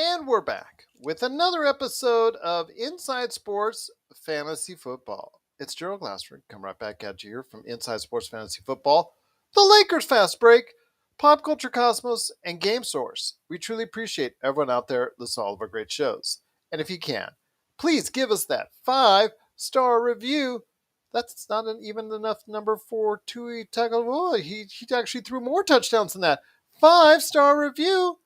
And we're back with another episode of Inside Sports Fantasy Football. It's Gerald Glassford. Come right back at you here from Inside Sports Fantasy Football, the Lakers Fast Break, Pop Culture Cosmos, and Game Source. We truly appreciate everyone out there listening to all of our great shows. And if you can, please give us that 5-star review. That's not even enough number for Tui Tagovailoa. He actually threw more touchdowns than that. 5-star review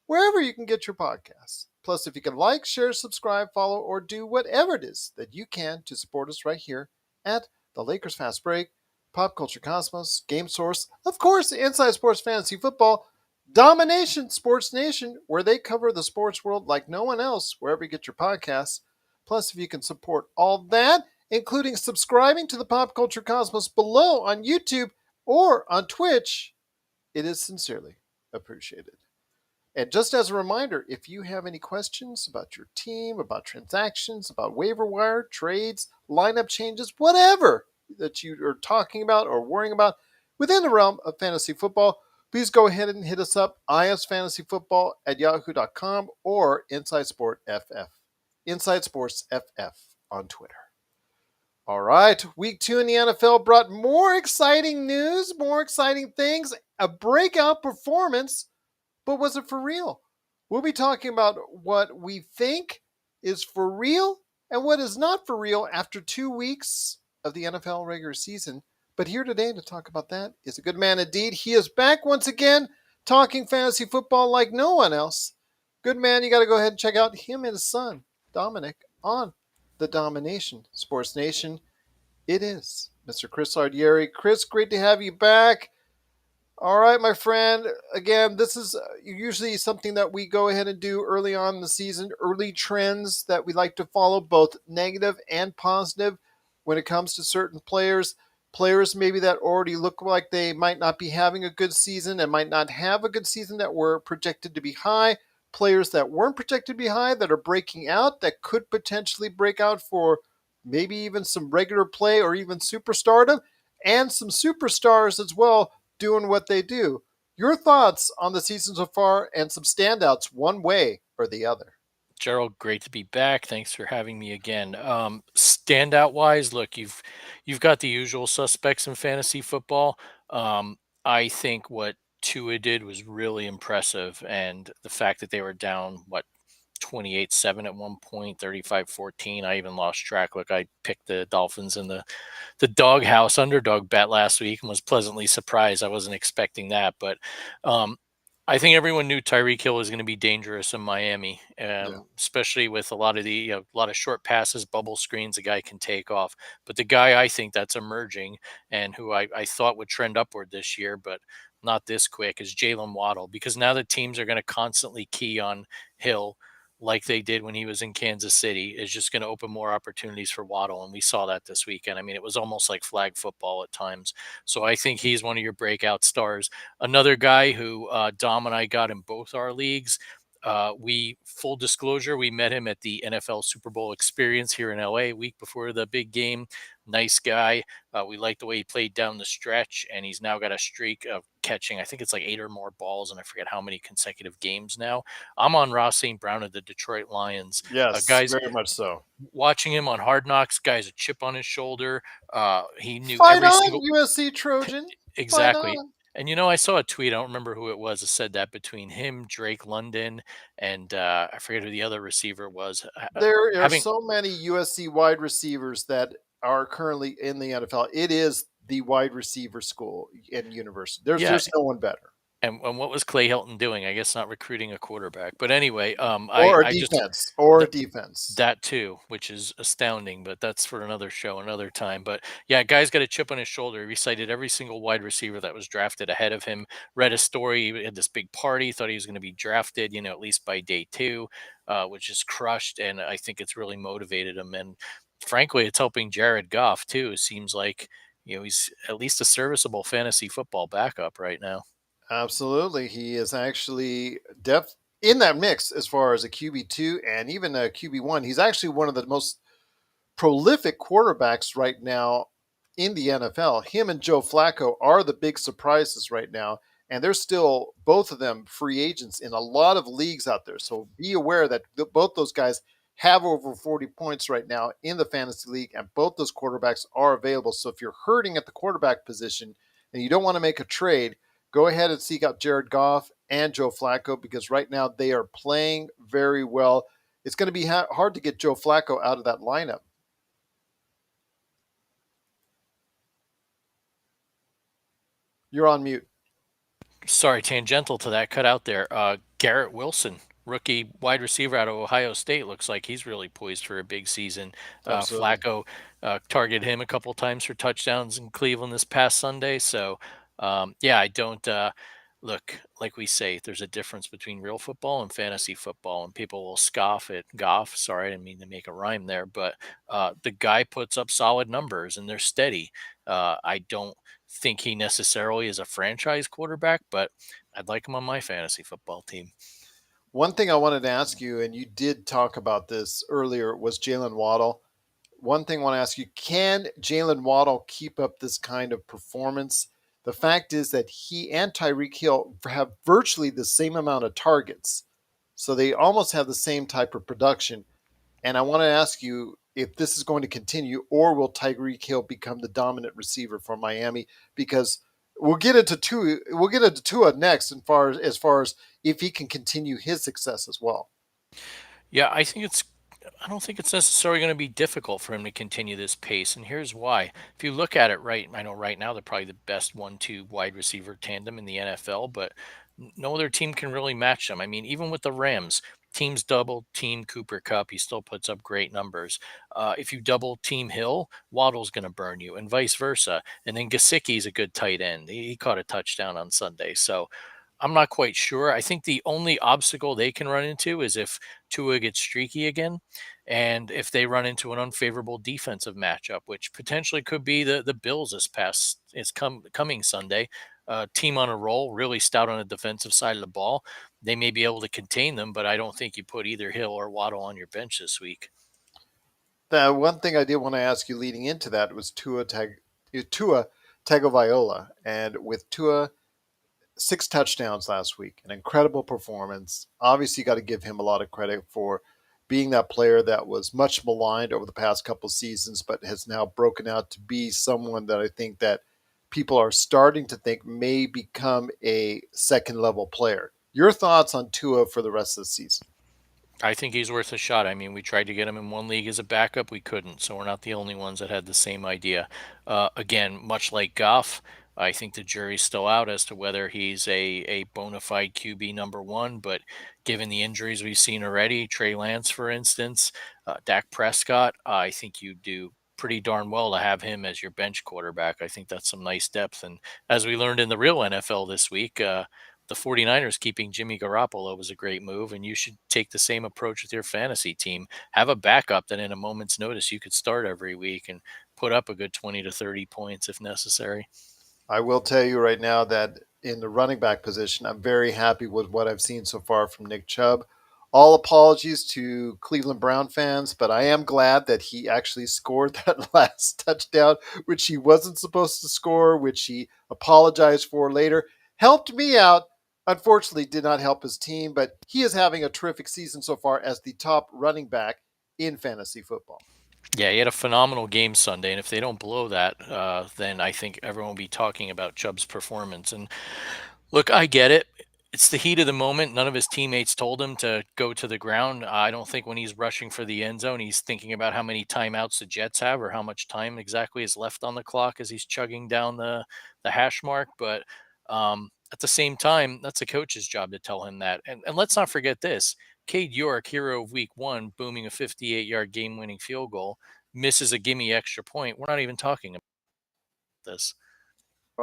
wherever you can get your podcasts. Plus, if you can like, share, subscribe, follow, or do whatever it is that you can to support us right here at the Lakers Fast Break, Pop Culture Cosmos, Game Source, of course, Inside Sports Fantasy Football, Dom-Ination Sports Nation, where they cover the sports world like no one else, wherever you get your podcasts. Plus, if you can support all that, including subscribing to the Pop Culture Cosmos below on YouTube or on Twitch, it is sincerely appreciated. And just as a reminder, if you have any questions about your team, about transactions, about waiver wire, trades, lineup changes, whatever that you are talking about or worrying about within the realm of fantasy football, please go ahead and hit us up, isfantasyfootball@yahoo.com or Inside Sport FF, Inside Sports FF on Twitter. All right, week 2 in the NFL brought more exciting news, more exciting things, a breakout performance. But was it for real? We'll be talking about what we think is for real and what is not for real after 2 weeks of the NFL regular season. But here today to talk about that is a good man indeed. He is back once again talking fantasy football like no one else. Good man, you got to go ahead and check out him and his son, Dominic, on the Dom-Ination Sports Nation. It is Mr. Chris Lardieri. Chris, great to have you back. All right, my friend. Again, this is usually something that we go ahead and do early on in the season, early trends that we like to follow, both negative and positive when it comes to certain players. Players maybe that already look like they might not be having a good season and might not have a good season that were projected to be high. Players that weren't projected to be high that are breaking out, that could potentially break out for maybe even some regular play or even superstardom, and some superstars as well doing what they do. Your thoughts on the season so far and some standouts one way or the other. Gerald, great to be back. Thanks for having me again. Standout wise, look, you've got the usual suspects in fantasy football. I think what Tua did was really impressive, and the fact that they were down 28-7 at one point, 35-14. I even lost track. Look, I picked the Dolphins in the doghouse underdog bet last week and was pleasantly surprised. I wasn't expecting that, but I think everyone knew Tyreek Hill was going to be dangerous in Miami, especially with a lot of short passes, bubble screens a guy can take off. But the guy I think that's emerging and who I thought would trend upward this year, but not this quick, is Jalen Waddle, because now the teams are going to constantly key on Hill like they did when he was in Kansas City, is just going to open more opportunities for Waddle. And we saw that this weekend. I mean, it was almost like flag football at times. So I think he's one of your breakout stars. Another guy who Dom and I got in both our leagues. Full disclosure, we met him at the NFL Super Bowl Experience here in LA a week before the big game. Nice guy. We like the way he played down the stretch, and he's now got a streak of catching, I think it's like 8 or more balls, and I forget how many consecutive games now. I'm on Ross St. Brown of the Detroit Lions. Yes, guys, very much so. Watching him on Hard Knocks, guy's a chip on his shoulder. He knew Fight every on, single USC Trojan. exactly. And I saw a tweet. I don't remember who it was that said that between him, Drake London, and I forget who the other receiver was. There are so many USC wide receivers that are currently in the NFL. It is the wide receiver school and university. There's no one better. And what was Clay Helton doing? I guess not recruiting a quarterback. But anyway, defense. That too, which is astounding, but that's for another show, another time. But yeah, guy's got a chip on his shoulder. He cited every single wide receiver that was drafted ahead of him. Read a story, he had this big party, thought he was going to be drafted, at least by day 2, which is crushed. And I think it's really motivated him. And frankly, it's helping Jared Goff too. It seems like, he's at least a serviceable fantasy football backup right now. Absolutely. He is actually in that mix as far as a QB2 and even a QB1. He's actually one of the most prolific quarterbacks right now in the NFL. Him and Joe Flacco are the big surprises right now. and they're still both of them free agents in a lot of leagues out there. So be aware that both those guys have over 40 points right now in the fantasy league, and both those quarterbacks are available. So if you're hurting at the quarterback position and you don't want to make a trade, go ahead and seek out Jared Goff and Joe Flacco, because right now they are playing very well. It's going to be hard to get Joe Flacco out of that lineup. You're on mute. Sorry, tangential to that, cut out there. Garrett Wilson, rookie wide receiver out of Ohio State, looks like he's really poised for a big season. Absolutely. Flacco targeted him a couple times for touchdowns in Cleveland this past Sunday. So, yeah, I don't look, like we say, there's a difference between real football and fantasy football, and people will scoff at Goff. Sorry, I didn't mean to make a rhyme there, but the guy puts up solid numbers and they're steady. I don't think he necessarily is a franchise quarterback, but I'd like him on my fantasy football team. One thing I wanted to ask you, and you did talk about this earlier, was Jalen Waddle. One thing I want to ask you, can Jalen Waddle keep up this kind of performance? The fact is that he and Tyreek Hill have virtually the same amount of targets. So they almost have the same type of production. And I want to ask you if this is going to continue, or will Tyreek Hill become the dominant receiver for Miami? Because we'll get into Tua next, as far as if he can continue his success as well. Yeah, I don't think it's necessarily going to be difficult for him to continue this pace, and here's why. If you look at it, right, I know right now they're probably the best 1-2 wide receiver tandem in the NFL, but no other team can really match them. I mean, even with the Rams, teams double team Cooper Cup, he still puts up great numbers. If you double team Hill, Waddle's going to burn you, and vice versa. And then Gesicki's a good tight end. He caught a touchdown on Sunday, so I'm not quite sure. I think the only obstacle they can run into is if Tua gets streaky again, and if they run into an unfavorable defensive matchup, which potentially could be the Bills this past coming Sunday. Team on a roll, really stout on the defensive side of the ball. They may be able to contain them, but I don't think you put either Hill or Waddle on your bench this week. The one thing I did want to ask you leading into that was Tua Tagovailoa, and with Tua 6 touchdowns last week, an incredible performance. Obviously, you got to give him a lot of credit for being that player that was much maligned over the past couple of seasons, but has now broken out to be someone that I think that people are starting to think may become a second level player. Your thoughts on Tua for the rest of the season? I think he's worth a shot. I mean, we tried to get him in one league as a backup. We couldn't. So we're not the only ones that had the same idea. Again, much like Goff, I think the jury's still out as to whether he's a bona fide QB number one. But given the injuries we've seen already, Trey Lance, for instance, Dak Prescott, I think you do pretty darn well to have him as your bench quarterback. I think that's some nice depth. And as we learned in the real NFL this week, the 49ers keeping Jimmy Garoppolo was a great move, and you should take the same approach with your fantasy team. Have a backup that in a moment's notice you could start every week and put up a good 20 to 30 points if necessary. I will tell you right now that in the running back position, I'm very happy with what I've seen so far from Nick Chubb. All apologies to Cleveland Brown fans, but I am glad that he actually scored that last touchdown, which he wasn't supposed to score, which he apologized for later. Helped me out. Unfortunately, did not help his team, but he is having a terrific season so far as the top running back in fantasy football. Yeah, he had a phenomenal game Sunday, and if they don't blow that, then I think everyone will be talking about Chubb's performance. And look, I get it. It's the heat of the moment. None of his teammates told him to go to the ground. I don't think when he's rushing for the end zone, he's thinking about how many timeouts the Jets have or how much time exactly is left on the clock as he's chugging down the hash mark. But at the same time, that's a coach's job to tell him that. And let's not forget this. Cade York, hero of week one, booming a 58-yard game-winning field goal, misses a gimme extra point. We're not even talking about this.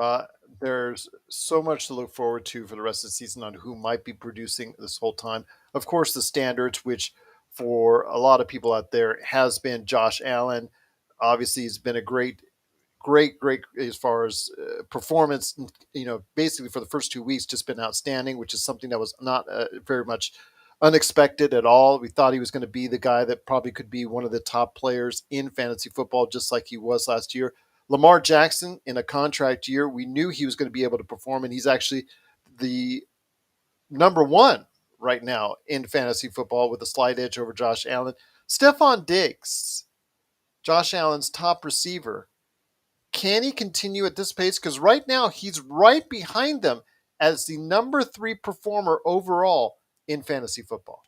Uh, there's so much to look forward to for the rest of the season on who might be producing this whole time. Of course, the standards, which for a lot of people out there has been Josh Allen. Obviously, he's been a great as far as performance. Basically for the first 2 weeks, just been outstanding, which is something that was not very much unexpected at all. We thought he was going to be the guy that probably could be one of the top players in fantasy football, just like he was last year. Lamar Jackson in a contract year, we knew he was going to be able to perform, and he's actually the number one right now in fantasy football with a slight edge over Josh Allen. Stephon Diggs, Josh Allen's top receiver. Can he continue at this pace? Because right now he's right behind them as the number three performer overall in fantasy football.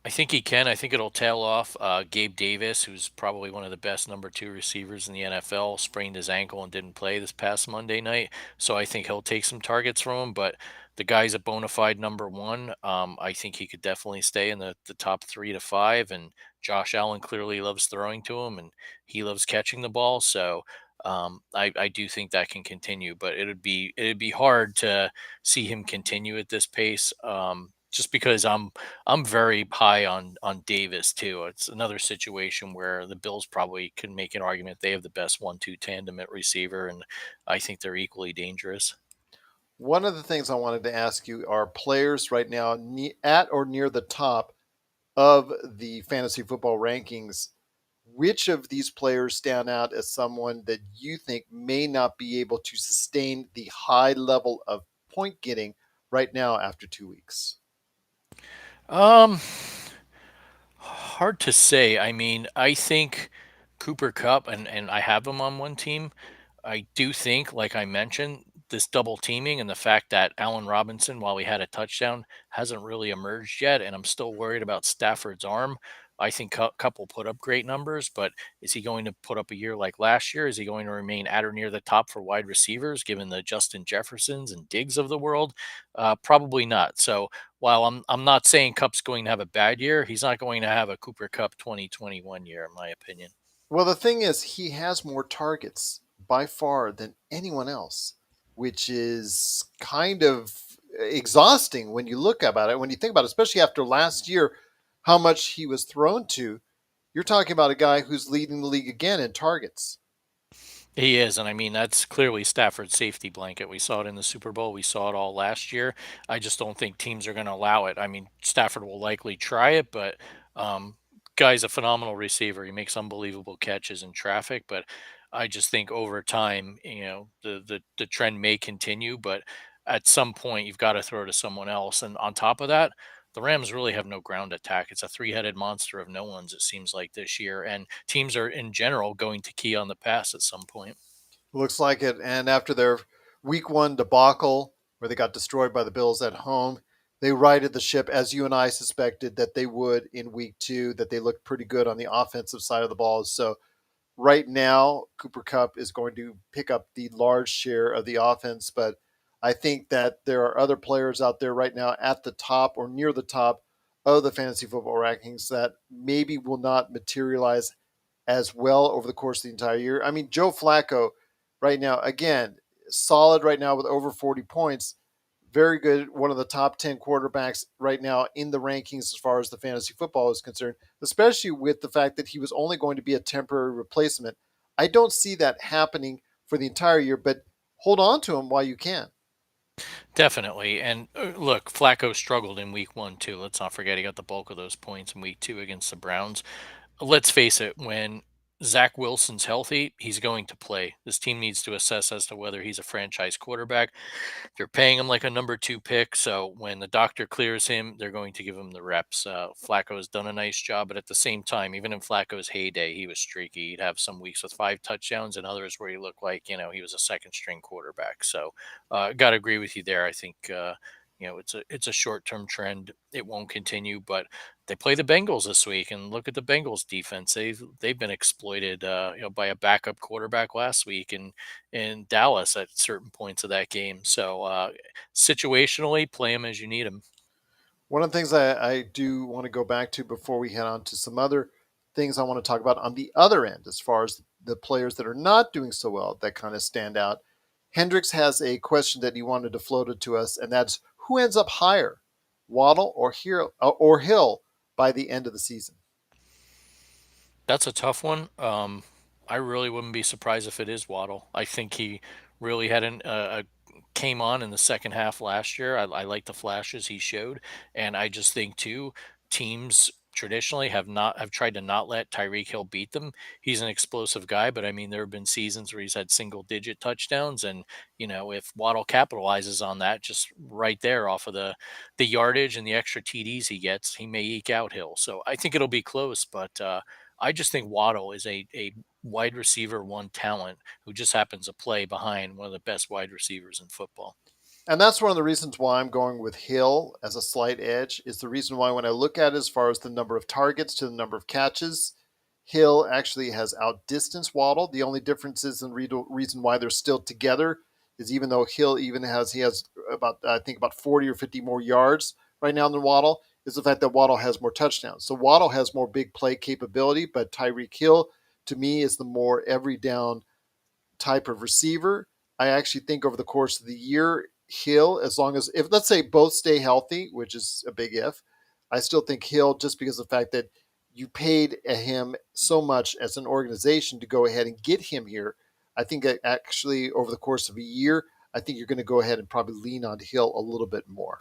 I think he can. I think it'll tail off. Gabe Davis, who's probably one of the best number two receivers in the NFL, sprained his ankle and didn't play this past Monday night. So I think he'll take some targets from him. But the guy's a bona fide number one. I think he could definitely stay in the top 3 to 5. And Josh Allen clearly loves throwing to him and he loves catching the ball. So I do think that can continue. But it'd be hard to see him continue at this pace. Just because I'm very high on Davis too. It's another situation where the Bills probably can make an argument they have the best 1-2 tandem at receiver, and I think they're equally dangerous. One of the things I wanted to ask you are players right now at or near the top of the fantasy football rankings. Which of these players stand out as someone that you think may not be able to sustain the high level of point getting right now after 2 weeks? Um, Hard to say. I mean, I think Cooper Cup and I have him on one team. I do think, like I mentioned, this double teaming and the fact that Allen Robinson, while he had a touchdown, hasn't really emerged yet, and I'm still worried about Stafford's arm. I think Cup will put up great numbers, but is he going to put up a year like last year? Is he going to remain at or near the top for wide receivers, given the Justin Jeffersons and Diggs of the world? Probably not. So while I'm not saying Cup's going to have a bad year, he's not going to have a Cooper Cup 2021 year, in my opinion. Well, the thing is, he has more targets by far than anyone else, which is kind of exhausting when you look about it. When you think about it, especially after last year, how much he was thrown to, you're talking about a guy who's leading the league again in targets. He is, and I mean that's clearly Stafford's safety blanket. We saw it in the Super Bowl. We saw it all last year. I just don't think teams are going to allow it. I mean, Stafford will likely try it, but um, guy's a phenomenal receiver. He makes unbelievable catches in traffic, but I just think over time, the trend may continue, but at some point you've got to throw to someone else. And on top of that, the Rams really have no ground attack. It's a three-headed monster of no one's, it seems like this year. And teams are in general going to key on the pass at some point. Looks like it. And after their week one debacle, where they got destroyed by the Bills at home, they righted the ship, as you and I suspected that they would in week two, that they looked pretty good on the offensive side of the ball. So right now, Cooper Cup is going to pick up the large share of the offense, but I think that there are other players out there right now at the top or near the top of the fantasy football rankings that maybe will not materialize as well over the course of the entire year. I mean, Joe Flacco right now, again, solid right now with over 40 points. Very good. One of the top 10 quarterbacks right now in the rankings as far as the fantasy football is concerned, especially with the fact that he was only going to be a temporary replacement. I don't see that happening for the entire year, but hold on to him while you can. Definitely. And look, Flacco struggled in week one, too. Let's not forget he got the bulk of those points in week two against the Browns. Let's face it, when Zach Wilson's healthy, he's going to play. This team needs to assess as to whether he's a franchise quarterback. They're paying him like a number two pick. So when the doctor clears him, they're going to give him the reps. Flacco has done a nice job, but at the same time, even in Flacco's heyday, he was streaky. He'd have some weeks with 5 touchdowns and others where he looked like, he was a second string quarterback. So got to agree with you there. I think, it's a short term trend. It won't continue, but they play the Bengals this week, and look at the Bengals defense. They've been exploited, by a backup quarterback last week, and in Dallas at certain points of that game. So situationally, play them as you need them. One of the things I do want to go back to before we head on to some other things I want to talk about on the other end, as far as the players that are not doing so well that kind of stand out. Hendricks has a question that he wanted to float it to us, and that's who ends up higher, Waddle or Hill by the end of the season. That's a tough one. I really wouldn't be surprised if it is Waddle. I think he really had came on in the second half last year. I like the flashes he showed, and I just think too teams traditionally have tried to not let Tyreek Hill beat them. He's an explosive guy, but I mean there have been seasons where he's had single digit touchdowns, and if Waddle capitalizes on that, just right there off of the yardage and the extra TDs he gets, he may eke out Hill. So I think it'll be close, but I just think Waddle is a wide receiver one talent who just happens to play behind one of the best wide receivers in football. And that's one of the reasons why I'm going with Hill as a slight edge. Is the reason why when I look at it as far as the number of targets to the number of catches, Hill actually has outdistanced Waddle. The only difference is, and reason why they're still together is even though Hill even has he has about I think about 40 or 50 more yards right now than Waddle, is the fact that Waddle has more touchdowns. So Waddle has more big play capability, but Tyreek Hill to me is the more every down type of receiver. I actually think over the course of the year, Hill, as long as if let's say both stay healthy, which is a big if, I still think Hill just because of the fact that you paid him so much as an organization to go ahead and get him here. I think that actually over the course of a year, I think you're going to go ahead and probably lean on Hill a little bit more.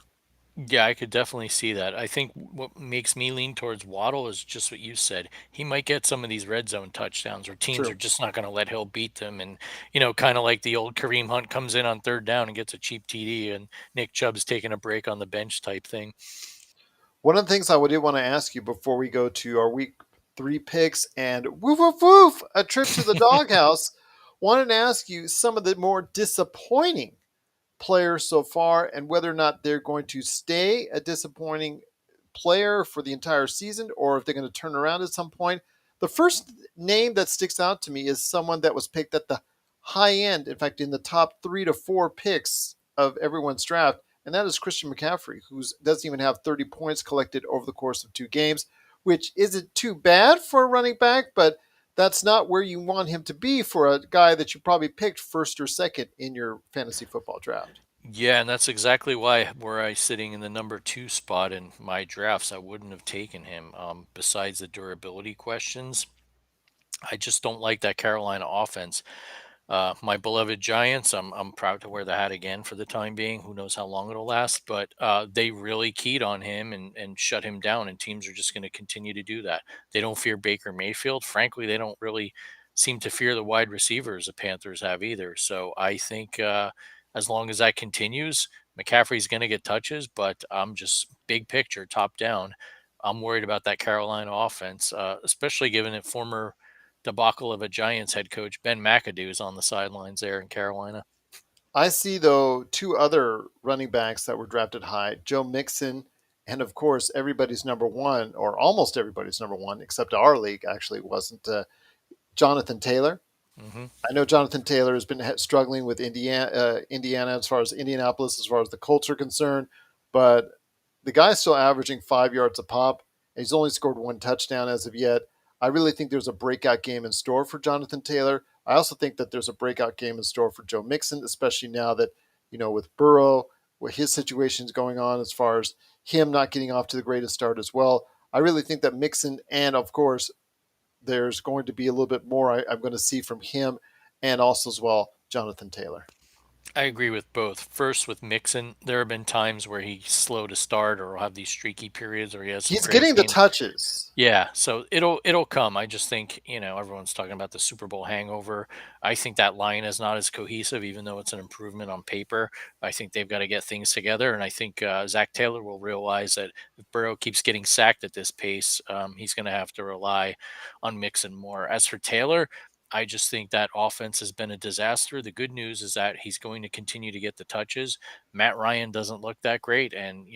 Yeah, I could definitely see that. I think what makes me lean towards Waddle is just what you said. He might get some of these red zone touchdowns where teams are True. just not going to let Hill beat them. And, kind of like the old Kareem Hunt comes in on third down and gets a cheap TD and Nick Chubb's taking a break on the bench type thing. One of the things I did want to ask you before we go to our week 3 picks and woof woof woof, a trip to the doghouse, wanted to ask you some of the more disappointing players so far and whether or not they're going to stay a disappointing player for the entire season or if they're going to turn around at some point. The first name that sticks out to me is someone that was picked at the high end, in fact, in the top 3 to 4 picks of everyone's draft, and that is Christian McCaffrey, who doesn't even have 30 points collected over the course of 2 games, which isn't too bad for a running back, but that's not where you want him to be for a guy that you probably picked first or second in your fantasy football draft. Yeah, and that's exactly why were I sitting in the number two spot in my drafts, I wouldn't have taken him. Besides the durability questions, I just don't like that Carolina offense. My beloved Giants, I'm proud to wear the hat again for the time being. Who knows how long it'll last? But they really keyed on him and shut him down, and teams are just going to continue to do that. They don't fear Baker Mayfield. Frankly, they don't really seem to fear the wide receivers the Panthers have either. So I think as long as that continues, McCaffrey's going to get touches, but I'm just big picture, top down. I'm worried about that Carolina offense, especially given that former debacle of a Giants head coach, Ben McAdoo, is on the sidelines there in Carolina. I see, though, 2 other running backs that were drafted high, Joe Mixon, and of course, everybody's number one, or almost everybody's number one, except our league actually wasn't, Jonathan Taylor. Hmm. I know Jonathan Taylor has been struggling with Indiana as far as Indianapolis, as far as the Colts are concerned, but the guy's still averaging 5 yards a pop, and he's only scored 1 touchdown as of yet. I really think there's a breakout game in store for Jonathan Taylor. I also think that there's a breakout game in store for Joe Mixon, especially now that, with Burrow, what his situation is going on as far as him not getting off to the greatest start as well. I really think that Mixon and, of course, there's going to be a little bit more I'm going to see from him and also as well Jonathan Taylor. I agree with both. First, with Mixon, there have been times where he's slow to start or will have these streaky periods or he has some He's great getting the games. touches. Yeah, so it'll come. I just think, everyone's talking about the Super Bowl hangover. I think that line is not as cohesive, even though it's an improvement on paper. I think they've got to get things together, and I think Zach Taylor will realize that if Burrow keeps getting sacked at this pace, he's going to have to rely on Mixon more. As for Taylor, I just think that offense has been a disaster. The good news is that he's going to continue to get the touches. Matt Ryan doesn't look that great, and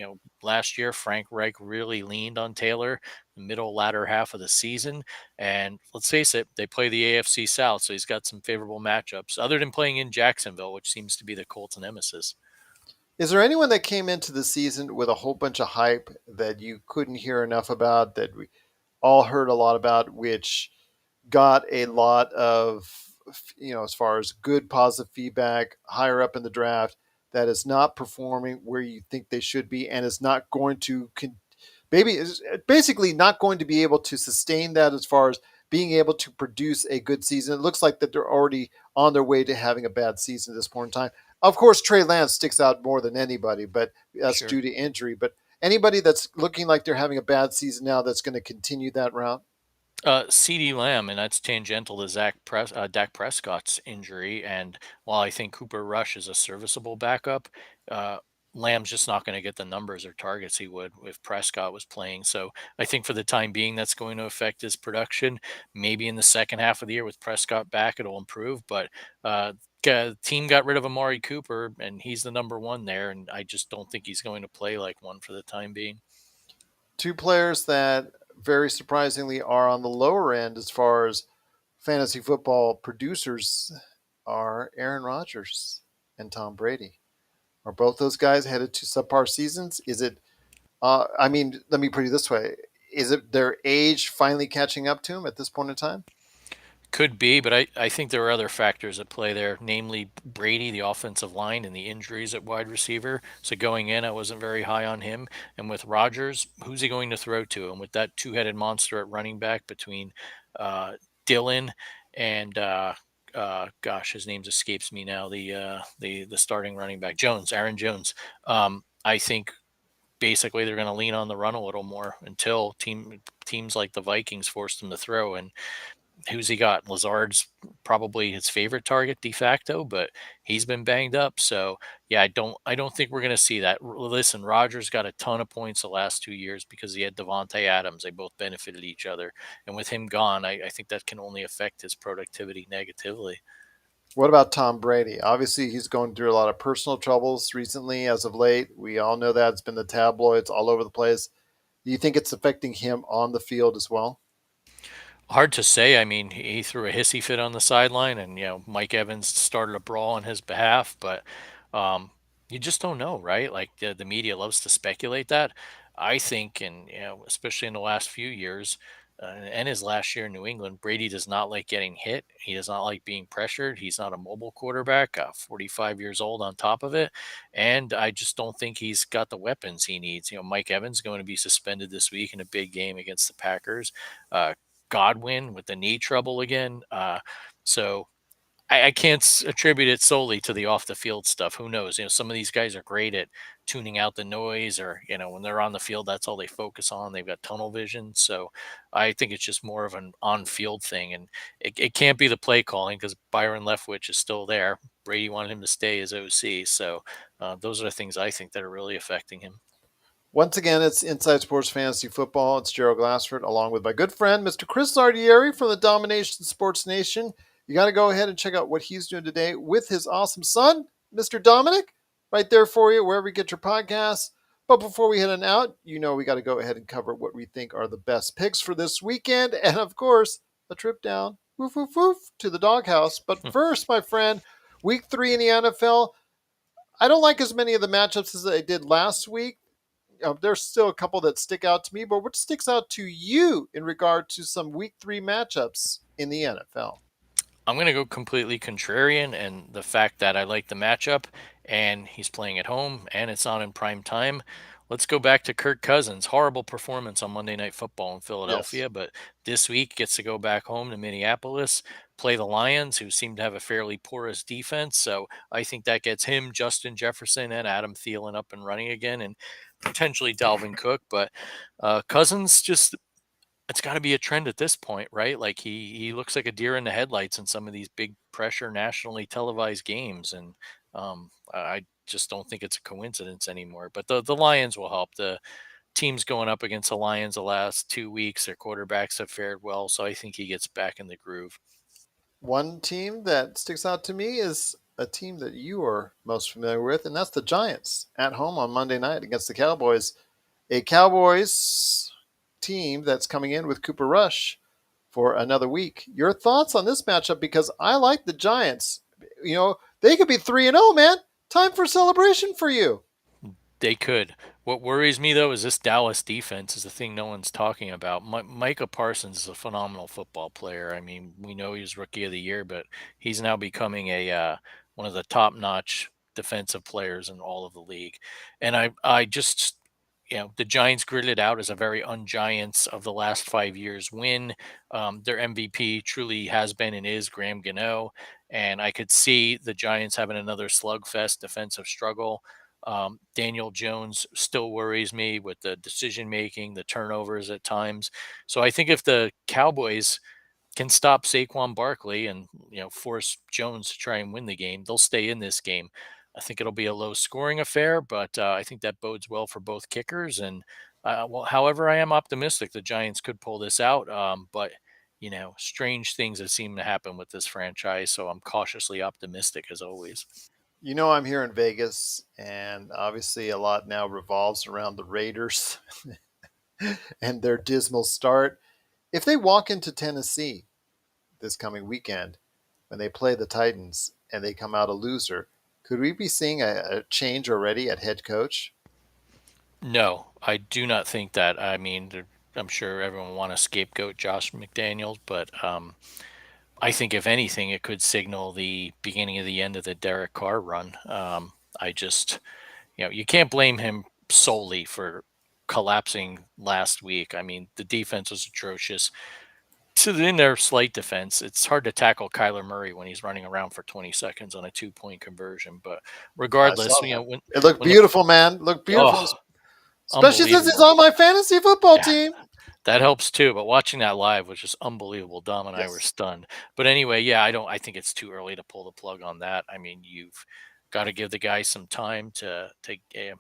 last year Frank Reich really leaned on Taylor the middle latter half of the season. And let's face it, they play the AFC South, so he's got some favorable matchups other than playing in Jacksonville, which seems to be the Colts' nemesis. Is there anyone that came into the season with a whole bunch of hype that you couldn't hear enough about that we all heard a lot about, which got a lot of, as far as good positive feedback higher up in the draft that is not performing where you think they should be and is not going to maybe is basically not going to be able to sustain that as far as being able to produce a good season. It looks like that they're already on their way to having a bad season at this point in time. Of course, Trey Lance sticks out more than anybody, but that's Sure. due to injury. But Anybody that's looking like they're having a bad season now that's going to continue that route? CD Lamb, and that's tangential to Dak Prescott's injury. And while I think Cooper Rush is a serviceable backup, uh, Lamb's just not going to get the numbers or targets he would if Prescott was playing. So I think for the time being, that's going to affect his production. Maybe in the second half of the year with Prescott back, it'll improve. But team got rid of Amari Cooper, and he's the number one there. And I just don't think he's going to play like one for the time being. Two players that very surprisingly are on the lower end as far as fantasy football producers are Aaron Rodgers and Tom Brady. Are both those guys headed to subpar seasons? Is it, I mean, let me put it this way. Is it their age finally catching up to them at this point in time? Could be, but I think there are other factors at play there, namely Brady, the offensive line, and the injuries at wide receiver. So going in, I wasn't very high on him. And with Rodgers, who's he going to throw to? And with that two-headed monster at running back between uh, Dylan and gosh, his name escapes me now. The starting running back Jones, Aaron Jones. I think basically they're going to lean on the run a little more until teams like the Vikings force them to throw. And who's he got? Lazard's probably his favorite target de facto, but he's been banged up. So yeah, I don't think we're gonna see that. Listen, Rogers got a ton of points the last 2 years because he had Devontae Adams. They both benefited each other. And with him gone, I think that can only affect his productivity negatively. What about Tom Brady? Obviously, he's going through a lot of personal troubles recently as of late. We all know that. It's been the tabloids all over the place. Do you think it's affecting him on the field as well? Hard to say. I mean, he threw a hissy fit on the sideline, and Mike Evans started a brawl on his behalf. But um, you just don't know, right? Like the media loves to speculate that. I think, and especially in the last few years, and his last year in New England, Brady does not like getting hit. He does not like being pressured. He's not a mobile quarterback. 45 years old on top of it, and I just don't think he's got the weapons he needs. Mike Evans is going to be suspended this week in a big game against the Packers. Uh, Godwin with the knee trouble again. So I can't attribute it solely to the off the field stuff. Who knows? Some of these guys are great at tuning out the noise, or when they're on the field, that's all they focus on. They've got tunnel vision. So I think it's just more of an on field thing, and it can't be the play calling because Byron Leftwich is still there. Brady wanted him to stay as OC. So those are the things I think that are really affecting him. Once again, it's Inside Sports Fantasy Football. It's Gerald Glassford, along with my good friend, Mr. Chris Lardieri from the Dom-Ination Sports Nation. You got to go ahead and check out what he's doing today with his awesome son, Mr. Dominic, right there for you, wherever you get your podcasts. But before we head on out, we got to go ahead and cover what we think are the best picks for this weekend. And of course, a trip down, woof, woof, woof, to the doghouse. But first, my friend, week 3 in the NFL. I don't like as many of the matchups as I did last week. There's still a couple that stick out to me, but what sticks out to you in regard to some week 3 matchups in the NFL? I'm going to go completely contrarian, and the fact that I like the matchup and he's playing at home and it's not in prime time. Let's go back to Kirk Cousins. Horrible performance on Monday Night Football in Yes. Philadelphia, but this week gets to go back home to Minneapolis, play the Lions, who seem to have a fairly porous defense. So I think that gets him, Justin Jefferson, and Adam Thielen up and running again, and potentially Dalvin Cook. But Cousins just it's got to be a trend at this point, right? Like he looks like a deer in the headlights in some of these big pressure nationally televised games, and I just don't think it's a coincidence anymore. But the Lions will help. The teams going up against the Lions the last 2 weeks, their quarterbacks have fared well, so I think he gets back in the groove. One team that sticks out to me is a team that you are most familiar with, and that's the Giants at home on Monday night against the Cowboys. A Cowboys team that's coming in with Cooper Rush for another week. Your thoughts on this matchup? Because I like the Giants. They could be 3-0, man. Time for celebration for you. They could. What worries me though is this Dallas defense is the thing no one's talking about. Micah Parsons is a phenomenal football player. I mean, we know he was rookie of the year, but he's now becoming a one of the top-notch defensive players in all of the league. And I just the Giants gritted out as a very un-Giants of the last 5 years win. Their MVP truly has been and is Graham Gano, and I could see the Giants having another slugfest defensive struggle. Daniel Jones still worries me with the decision making, the turnovers at times. So I think if the Cowboys can stop Saquon Barkley and force Jones to try and win the game, they'll stay in this game. I think it'll be a low scoring affair, but I think that bodes well for both kickers. And however, I am optimistic the Giants could pull this out. But strange things that seem to happen with this franchise, so I'm cautiously optimistic as always. I'm here in Vegas, and obviously a lot now revolves around the Raiders and their dismal start. If they walk into Tennessee this coming weekend when they play the Titans and they come out a loser, could we be seeing a change already at head coach? No, I do not think that. I mean, I'm sure everyone want to scapegoat Josh McDaniels, but I think if anything, it could signal the beginning of the end of the Derek Carr run. I just, you can't blame him solely for collapsing last week. I mean, the defense was atrocious. In their slight defense, it's hard to tackle Kyler Murray when he's running around for 20 seconds on a 2-point conversion. But I regardless, saw that. It looked when the beautiful, man. It looked beautiful, oh, especially since it's unbelievable. on my fantasy football Yeah, team. that helps too, but watching that live was just unbelievable. Dom and I were Yes. stunned. But anyway, yeah, I think it's too early to pull the plug on that. I mean, you've got to give the guy some time to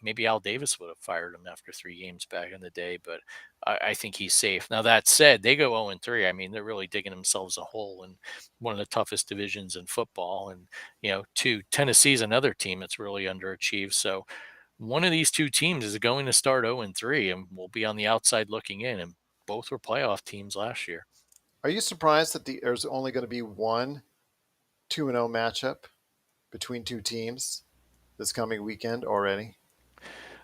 maybe Al Davis would have fired him after 3 games back in the day, but I think he's safe. Now that said, they go 0-3. I mean, they're really digging themselves a hole in one of the toughest divisions in football. And, two, Tennessee's another team that's really underachieved. So one of these two teams is going to start 0-3 and will be on the outside looking in. And both were playoff teams last year. Are you surprised that there's only going to be one 2-0 matchup between two teams this coming weekend already?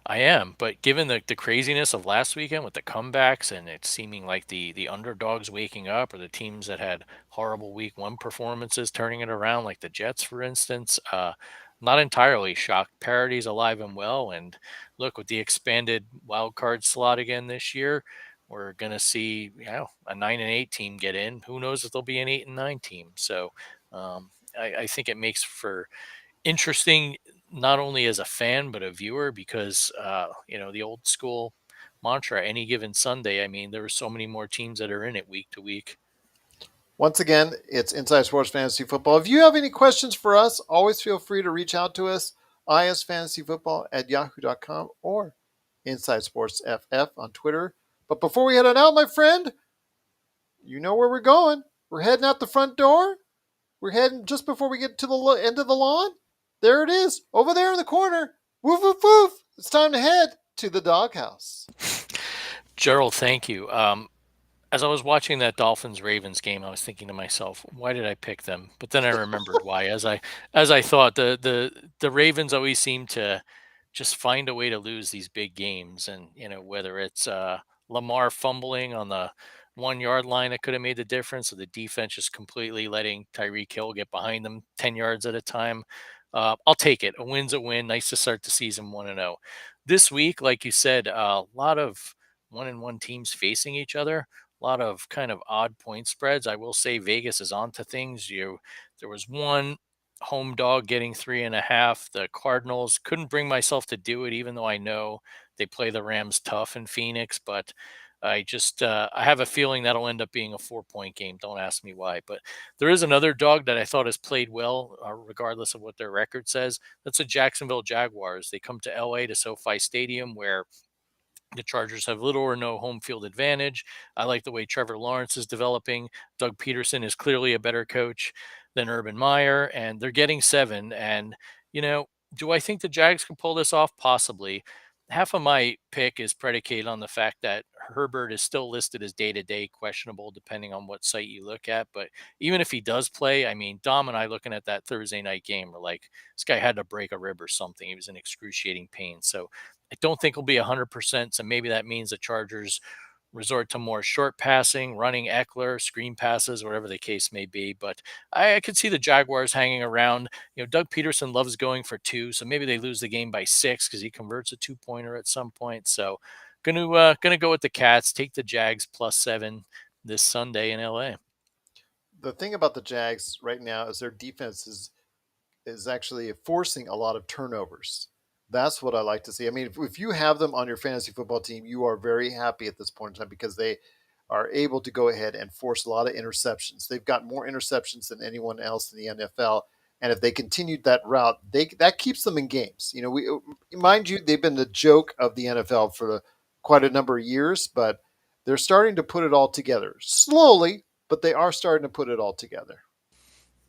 I am, but given the craziness of last weekend with the comebacks and it seeming like the underdogs waking up or the teams that had horrible week one performances turning it around, like the Jets, for instance, not entirely shocked. Parity's alive and well, and look with the expanded wild card slot again this year, we're gonna see a 9-8 team get in. Who knows if there'll be an 8-9 team? So I think it makes for interesting not only as a fan but a viewer because the old school mantra any given Sunday. I mean, there are so many more teams that are in it week to week. Once again, it's Inside Sports Fantasy Football. If you have any questions for us, always feel free to reach out to us, isfantasyfootball@yahoo.com or Inside Sports FF on Twitter. But before we head on out, my friend, you know where we're going. We're heading out the front door. We're heading just before we get to the end of the lawn. There it is, over there in the corner. Woof, woof, woof. It's time to head to the doghouse. Gerald, thank you. As I was watching that Dolphins Ravens game, I was thinking to myself, why did I pick them? But then I remembered why. As I thought, the Ravens always seem to just find a way to lose these big games, and whether it's Lamar fumbling on the 1 yard line that could have made the difference, or the defense just completely letting Tyreek Hill get behind them 10 yards at a time. I'll take it. A win's a win. Nice to start the season 1-0. This week, like you said, a lot of 1-1 teams facing each other, a lot of kind of odd point spreads. I will say Vegas is onto things. There was one home dog getting 3.5. The Cardinals couldn't bring myself to do it, even though I know they play the Rams tough in Phoenix. But I have a feeling that'll end up being a 4-point game. Don't ask me why. But there is another dog that I thought has played well, regardless of what their record says. That's the Jacksonville Jaguars. They come to LA to SoFi Stadium, where the Chargers have little or no home field advantage. I like the way Trevor Lawrence is developing. Doug Peterson is clearly a better coach than Urban Meyer, and they're getting 7. And, do I think the Jags can pull this off? Possibly. Half of my pick is predicated on the fact that Herbert is still listed as day to day questionable, depending on what site you look at. But even if he does play, I mean, Dom and I looking at that Thursday night game were like, this guy had to break a rib or something. He was in excruciating pain. So I don't think he'll be 100%. So maybe that means the Chargers resort to more short passing, running Eckler, screen passes, whatever the case may be. But I could see the Jaguars hanging around. Doug Peterson loves going for 2, so maybe they lose the game by 6 because he converts a 2-pointer at some point. So gonna go with the Cats. Take the Jags +7 this Sunday in LA. The thing about the Jags right now is their defense is actually forcing a lot of turnovers. That's what I like to see. I mean, if you have them on your fantasy football team, you are very happy at this point in time because they are able to go ahead and force a lot of interceptions. They've got more interceptions than anyone else in the NFL. And if they continued that route, that keeps them in games. You know, we mind you, they've been the joke of the NFL for quite a number of years, but they're starting to put it all together slowly, but they are starting to put it all together.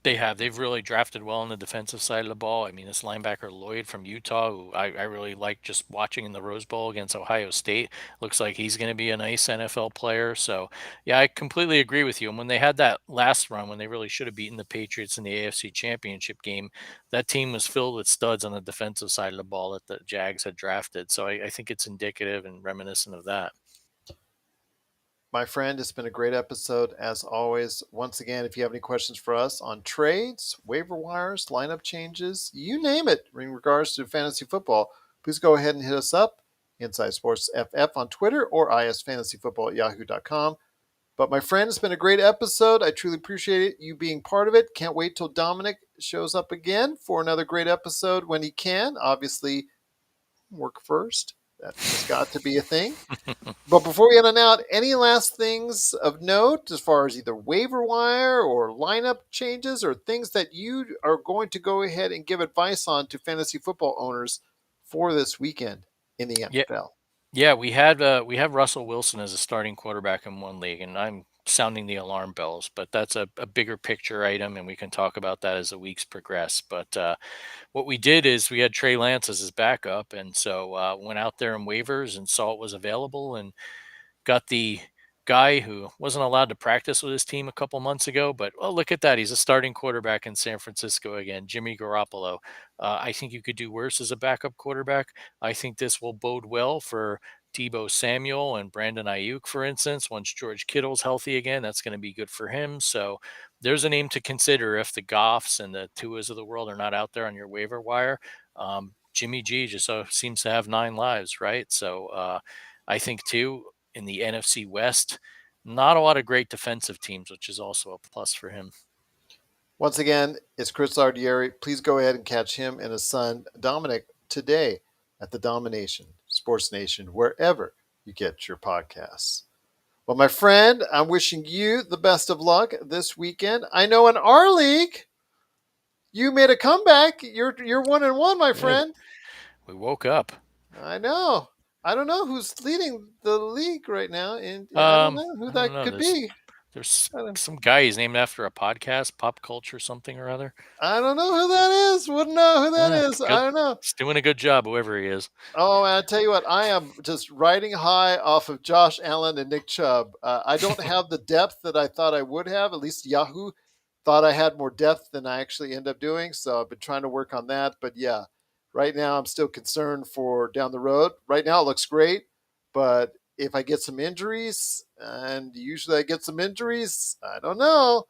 They have. They've really drafted well on the defensive side of the ball. I mean, this linebacker Lloyd from Utah, who I really like just watching in the Rose Bowl against Ohio State, looks like he's going to be a nice NFL player. So, yeah, I completely agree with you. And when they had that last run, when they really should have beaten the Patriots in the AFC Championship game, that team was filled with studs on the defensive side of the ball that the Jags had drafted. So I think it's indicative and reminiscent of that. My friend, it's been a great episode as always. Once again, if you have any questions for us on trades, waiver wires, lineup changes, you name it in regards to fantasy football, please go ahead and hit us up. Inside Sports FF on Twitter or isfantasyfootball at yahoo.com. But my friend, it's been a great episode. I truly appreciate you being part of it. Can't wait till Dominic shows up again for another great episode when he can. Obviously, work first. That has got to be a thing. But before we end on out, any last things of note as far as either waiver wire or lineup changes or things that you are going to go ahead and give advice on to fantasy football owners for this weekend in the Yeah, NFL? Yeah, we have Russell Wilson as a starting quarterback in one league, and I'm sounding the alarm bells. But that's a bigger picture item, and we can talk about that as the weeks progress. But what we did is we had Trey Lance as his backup, and so went out there in waivers and saw it was available, and got the guy who wasn't allowed to practice with his team a couple months ago. But oh, look at that. He's a starting quarterback in San Francisco again, Jimmy Garoppolo. I think you could do worse as a backup quarterback. I think this will bode well for Debo Samuel and Brandon Ayuk, for instance. Once George Kittle's healthy again, that's going to be good for him. So there's a name to consider if the Goffs and the Tuas of the world are not out there on your waiver wire. Jimmy G just seems to have 9 lives, right? So I think too in the NFC West, not a lot of great defensive teams, which is also a plus for him. Once again, it's Chris Lardieri. Please go ahead and catch him and his son, Dominic, today at the Dom-Ination Sports Nation, wherever you get your podcasts. Well, my friend, I'm wishing you the best of luck this weekend. I know in our league, you made a comeback. You're 1-1, my Yeah, friend. we woke up. I know. I don't know who's leading the league right now, and I don't Um, know who I don't that know. could be. There's I don't, some guy he's named after a podcast, pop culture something or other. I don't know who that is. Wouldn't know who that Yeah, is. I good. don't know. He's doing a good job, whoever he is. Oh, man, I tell you what, I am just riding high off of Josh Allen and Nick Chubb. I don't have the depth that I thought I would have. At least Yahoo thought I had more depth than I actually end up doing. So I've been trying to work on that. But yeah, right now I'm still concerned for down the road. Right now it looks great, but if I get some injuries, and usually I get some injuries, I don't know.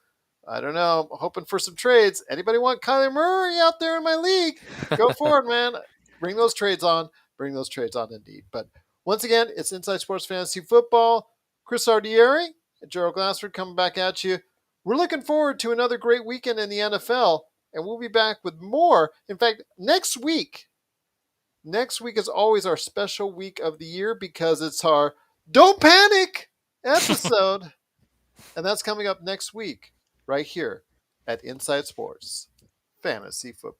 I don't know. I'm hoping for some trades. Anybody want Kyler Murray out there in my league? Go for it, man. Bring those trades on. Bring those trades on indeed. But once again, it's Inside Sports Fantasy Football. Chris Ardieri and Gerald Glassford coming back at you. We're looking forward to another great weekend in the NFL, and we'll be back with more. In fact, next week is always our special week of the year because it's our Don't Panic episode. And that's coming up next week, right here at Inside Sports Fantasy Football.